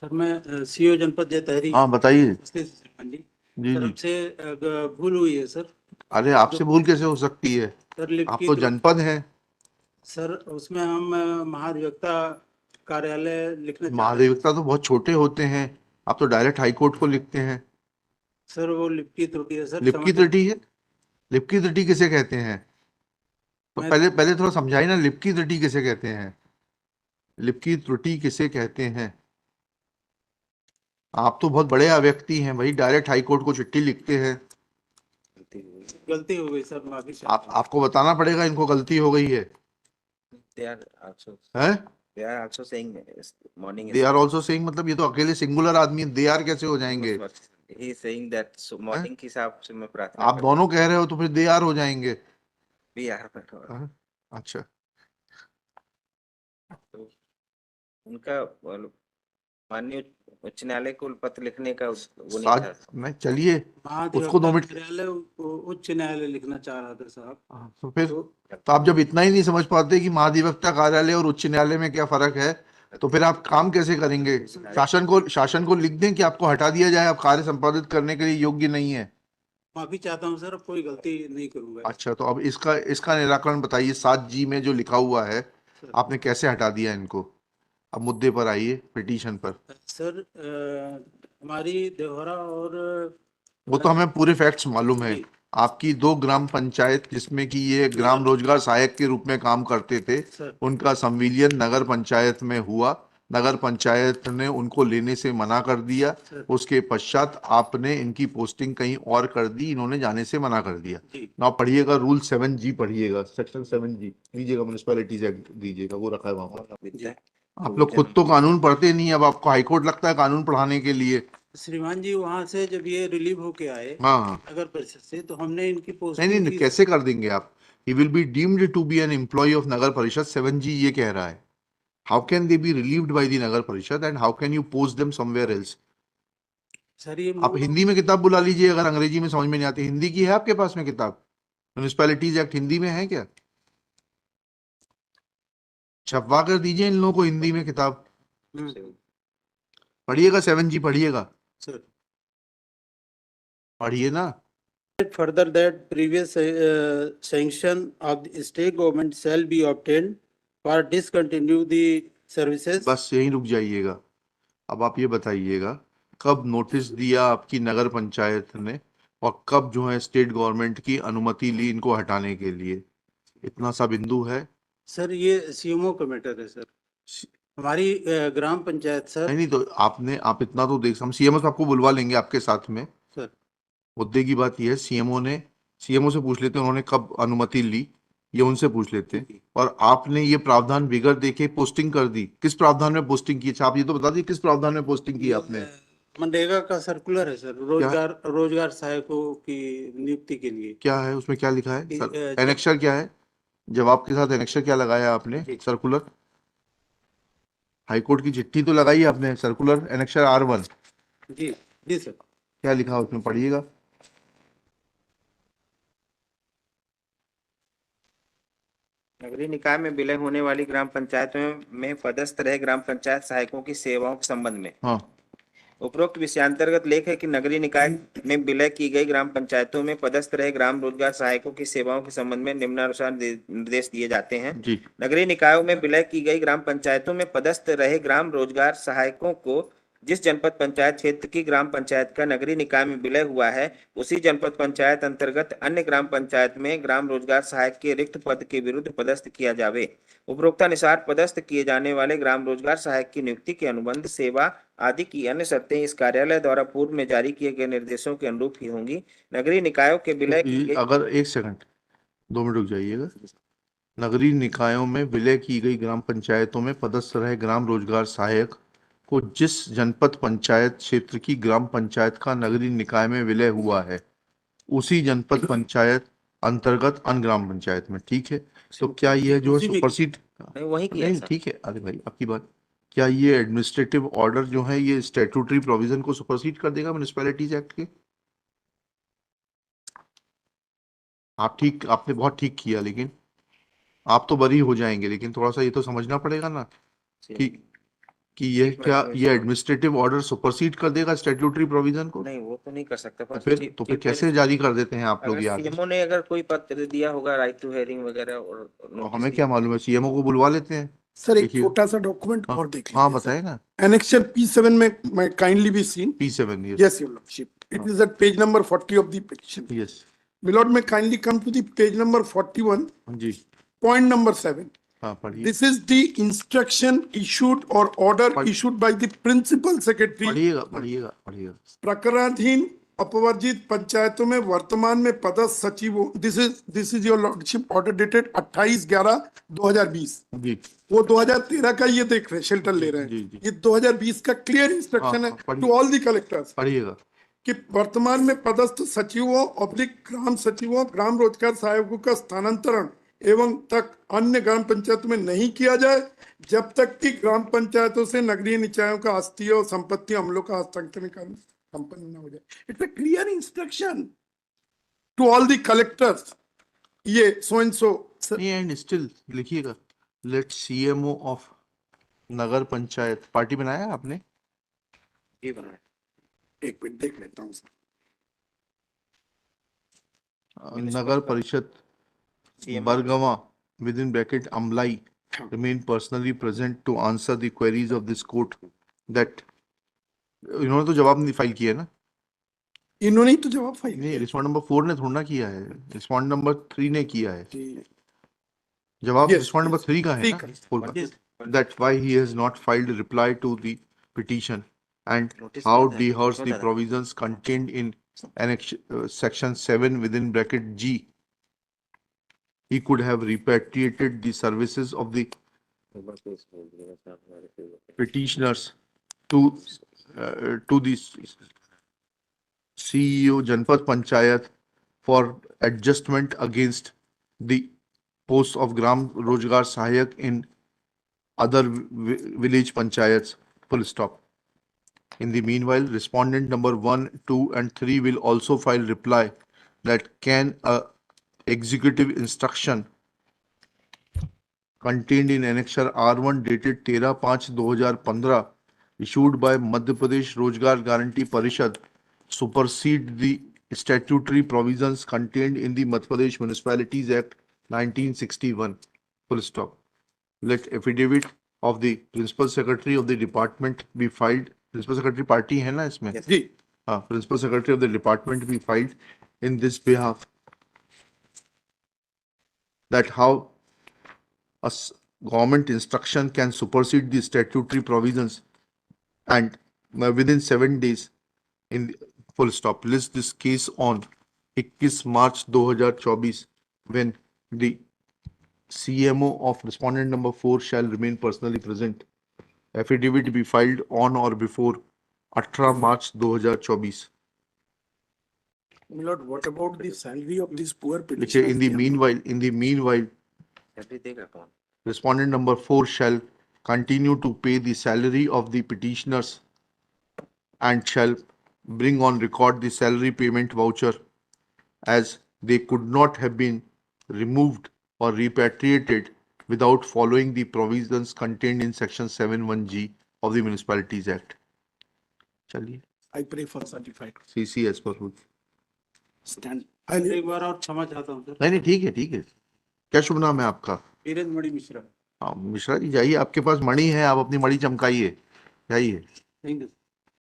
Sir मैं CO जनपद जैतहरी हाँ बताइए। स्थित श्रीमान जी। जी सर जी। हमसे भूल हुई है सर। अरे जो आपसे भूल कैसे हो सकती है? सर लिफ्ट आप की तो त्रुटि, जनपद हैं। सर उसमें हम महाधिवक्ता कार्यालय लिखना चाह रहे थे महाधिवक्ता सर। तो बहुत छोटे होते हैं। आप तो डायरेक्ट हाई कोर्ट को लिखते हैं। सर वो लिफ्ट की त्रुटि है सर, लिप क्षमा की करें। त्रुटि है? लिप की त्रुटि किसे कहते हैं? तो मैं पहले पहले थोड़ा समझाइए ना, लिप की त्रुटि किसे कहते हैं? लिप की त्रुटि किसे कहते हैं? आप तो बहुत बड़े व्यक्ति हैं भाई, डायरेक्ट हाई कोर्ट को चिट्ठी लिखते हैं। गलती हो गई सर, माफी चाहता हूँ। आपको बताना पड़ेगा इनको गलती हो गई है। They are also हैं? they are also saying morning they is are also saying मतलब ये तो अकेले सिंगुलर आदमी, दे आर कैसे हो जाएंगे? he is saying that so हैं? morning के हिसाब से मैं प्रार्थना आप करता दोनों कह रहे हो तो फिर दे आर हो जाएंगे। भी यार हैं? अच्छा। तो उनका माननीय उच्च न्यायालय को पत्र लिखने का वो नहीं साज था। नहीं, चलिए। उसको महाधिवक्ता 2 मिनट। कार्यालय उच्च न्यायालय लिखना चाह रहा था साहब। तो फिर तो तो आप जब इतना ही नहीं समझ पाते कि महाधिवक्ता कार्यालय और उच्च न्यायालय में क्या फर्क है, तो फिर आप काम कैसे करेंगे? शासन को लिख दें कि आपको हटा दिया जाए, आप कार्य संपादित करने के लिए योग्य नहीं है। माफी चाहता हूँ सर, अब कोई गलती नहीं करूंगा ऐसे। अच्छा, तो अब इसका इसका निराकरण बताइए। 7G में जो लिखा हुआ है, सर आपने कैसे हटा दिया इनको? अब मुद्दे पर आइए, पिटीशन पर। सर हमारी देवहरा और वो तो हमें पूरे फैक्ट्स मालूम है। जी आपकी 2 ग्राम पंचायत जिसमें कि ये ग्राम रोजगार सहायक के रूप में काम करते थे, सर उनका संविलियन नगर पंचायत में हुआ। नगर पंचायत ने उनको लेने से मना कर दिया। सर उसके पश्चात आपने इनकी पोस्टिंग कहीं और कर दी, इन्होंने जाने से मना कर दिया। जी ना पढ़िएगा रूल 7G, पढ़िएगा सेक्शन 7G लीजिएगा, म्यूनिसपैलिटीज एक्ट दीजिएगा, वो रखा है वहां। जी। आप लोग खुद तो कानून पढ़ते नहीं, अब आपको हाईकोर्ट लगता है कानून पढ़ाने के लिए। श्रीमान जी वहां से जब ये रिलीव होके आए हाँ हाँ। नगर परिषद से, तो हमने इनकी नहीं पोस्टिंग नहीं, की। कैसे कर देंगे आप? He will be deemed to be an employ of Nagar Parishad, 7G ये कह रहा है। How can they be relieved by the Nagar Parishad and how can you post them somewhere else? Sir ये आप हिंदी में किताब बुला लीजिए, अगर अंग्रेजी में समझ में नहीं आती। हिंदी की है आपके पास में किताब? म्यूनिसपैलिटीज एक्ट हिंदी में है क्या? छपवा कर दीजिए इन लोगों को हिंदी में किताब। पढ़िएगा, 7G पढ़िएगा। सर पढ़िए ना। further that previous sanction of the state government shall be obtained for discontinue the services. बस यहीं रुक जाइएगा। अब आप ये बताइएगा, कब नोटिस दिया आपकी नगर पंचायत ने, और कब जो है स्टेट गवर्नमेंट की अनुमति ली इनको हटाने के लिए? इतना सा बिंदु है। सर ये सीएमओ का मैटर है सर। हमारी ग्राम पंचायत नहीं सर। नहीं, तो आप इतना तो देख, हम सीएमओ से आपको बुलवा लेंगे आपके साथ में। सर मुद्दे की बात यह है, सीएमओ से पूछ लेते हैं उन्होंने कब अनुमति ली, ये उनसे पूछ लेते हैं। और आपने ये प्रावधान बिगड़ देके पोस्टिंग कर दी। किस प्रावधान में पोस्टिंग की? अच्छा आप ये तो बता दीजिए, किस प्रावधान में पोस्टिंग की आपने? मनरेगा का सर्कुलर है सर, क्या? रोजगार सहायकों की नियुक्ति के लिए। क्या है उसमें, क्या लिखा है सर? जब एनेक्शर क्या है? जवाब के साथ एनेक्शर क्या लगाया आपने? जी सर्कुलर, हाईकोर्ट की चिट्ठी तो लगाई आपने, सर्कुलर एनेक्शर R1। जी जी सर। क्या लिखा उसमें, पढ़िएगा। नगरीय निकाय में विलय होने वाली ग्राम पंचायतों में पदस्थ रहे ग्राम पंचायत सहायकों की सेवाओं के संबंध में हाँ। उपरोक्त विषयांतर्गत लेख है कि नगरीय निकाय में विलय की गई ग्राम पंचायतों में पदस्थ रहे ग्राम रोजगार सहायकों की सेवाओं के संबंध में निम्नानुसार निर्देश दिए जाते हैं। जी। नगरीय निकायों में विलय की गई ग्राम पंचायतों में पदस्थ रहे ग्राम रोजगार सहायकों को जिस जनपद पंचायत क्षेत्र की ग्राम पंचायत का नगरीय निकाय में विलय हुआ है, उसी जनपद पंचायत अंतर्गत अन्य ग्राम पंचायत में ग्राम रोजगार सहायक के रिक्त पद के विरुद्ध पदस्थ किया जावे। उपरोक्तानुसार पदस्थ किए जाने वाले ग्राम रोजगार सहायक की नियुक्ति के अनुबंध, सेवा आदि की अन्य शर्तें इस कार्यालय द्वारा पूर्व में जारी किए गए निर्देशों के अनुरूप ही होंगी। नगरीय निकायों के विलय की गई अगर एक सेकंड, 2 मिनट रुक जाइएगा। नगरीय निकायों में विलय की गई ग्राम पंचायतों में पदस्थ रहे ग्राम रोजगार सहायक को जिस जनपद पंचायत क्षेत्र की ग्राम पंचायत का नगरीय निकाय में विलय हुआ है, उसी जनपद पंचायत अंतर्गत अन्य ग्राम पंचायत में। ठीक है, तो क्या यह जो है उसी में सुपरसीड? नहीं वही किया नहीं सर। ठीक है, अरे भाई आपकी बात, क्या ये एडमिनिस्ट्रेटिव ऑर्डर जो है ये स्टैट्यूटरी प्रोविजन को सुपरसीड कर देगा म्युनिसिपैलिटीज एक्ट के? आपने बहुत ठीक किया, लेकिन आप तो बरी हो जाएंगे, लेकिन थोड़ा सा ये तो समझना पड़ेगा ना कि कि ये क्या ये एडमिनिस्ट्रेटिव ऑर्डर सुपरसीड कर देगा स्टैट्यूटरी प्रोविजन को? नहीं, वो तो नहीं कर सकता। तो फिर कैसे जारी कर देते हैं आप लोग ये आदेश? सीएमओ ने अगर कोई पत्र दिया होगा, राइट टू हेयरिंग वगैरह, और तो notice हमें दिया। क्या मालूम है, सीएमओ को बुलवा लेते हैं। सर एक देखिए। छोटा सा डॉक्यूमेंट हाँ, और देख हाँ लीजिए बताए ना। एनेक्चर P7 में मैं kindly be seen P7 yes your lordship it is at page number 40 of the petition yes my lord may kindly come to the page number 41 जी point number 7 हाँ पढ़िए this is the instruction issued or order Pardon. issued by the principal secretary पढ़िएगा प्रकरणाधीन अपवर्जित पंचायतों में वर्तमान में पदस्थ सचिवों this is your lordship order dated 28/11/2020 जी वो 2013 का ये देख रहे हैं शेल्टर ले रहे जी, हैं जी। ये 2020 का क्लियर इंस्ट्रक्शन हाँ, है पढ़िए। टू ऑल द कलेक्टर्स पढ़िएगा कि वर्तमान में पदस्थ सचिवों ऑब्लिक ग्राम सचिवों ग्राम रोजगार सहायकों का स्थानांतरण एवं तक अन्य ग्राम पंचायतों में नहीं किया जाए जब तक कि ग्राम पंचायतों से नगरीय निकायों का आस्तीय और संपत्ति अमलों का हस्तांतरण कार्य संपन्न न हो जाए। It's a clear instruction to all the collectors ये सो एंड सो नहीं एंड स्टिल लिखिएगा late CMO of Nagar panchayat party बनाया है आपने? ये बना एक मिनट देख लेता हूँ सर। नगर परिषद Bargawa with in bracket Amlai remain personally present to answer the queries of this court that इन्होंने तो जवाब नहीं फाइल किया है ना? इन्होंने ही तो जवाब फाइल नहीं किया। रिस्पॉन्ड नंबर 4 ने थोड़ा ना किया है, रिस्पॉन्ड नंबर 3 ने किया है। जी। जवाब Yes, रिस्पॉन्ड नंबर yes. 3 का है Three ना? का है। Full का। That why he has not filed a reply to the petition and Notice how नहीं था, dehears क्यों the था? provisions contained in annex section 7 within bracket G. He could have repatriated the services of the petitioners to the CEO Janpat Panchayat for adjustment against the post of Gram Rojgar Sahayak in other village panchayats. Full stop. In the meanwhile, respondent number 1, 2, and 3 will also file reply that can a executive instruction contained in annexure R1 dated 13/5/2015 issued by Madhya Pradesh Rozgar Guarantee Parishad supersede the statutory provisions contained in the Madhya Pradesh Municipalities Act 1961. Full stop. Let affidavit of the principal secretary of the department be filed. Principal secretary party है ना इसमें? Yes. जी हाँ, principal secretary of the department be filed in this behalf. That how government instruction can supersede the statutory provisions and within 7 days in full stop list this case on 21 March 2024 when the CMO of respondent number 4 shall remain personally present. Affidavit be filed on or before 18 March 2024. my lord what about the salary of this poor Which petitioner in the meanwhile Salary देगा कौन? respondent number 4 shall continue to pay the salary of the petitioners and shall bring on record the salary payment voucher as they could not have been removed or repatriated without following the provisions contained in section 7(1)(g) of the Municipalities Act. चलिए I pray for certified CC as per rule. stand एक बार और क्षमा चाहता हूँ sir. नहीं ठीक है क्या शुभ नाम है आपका? वीरेंद्र मणि मिश्रा। हाँ मिश्रा जी जाइए, आपके पास मणि है, आप अपनी मणि चमकाइए, जाइए। Thank you.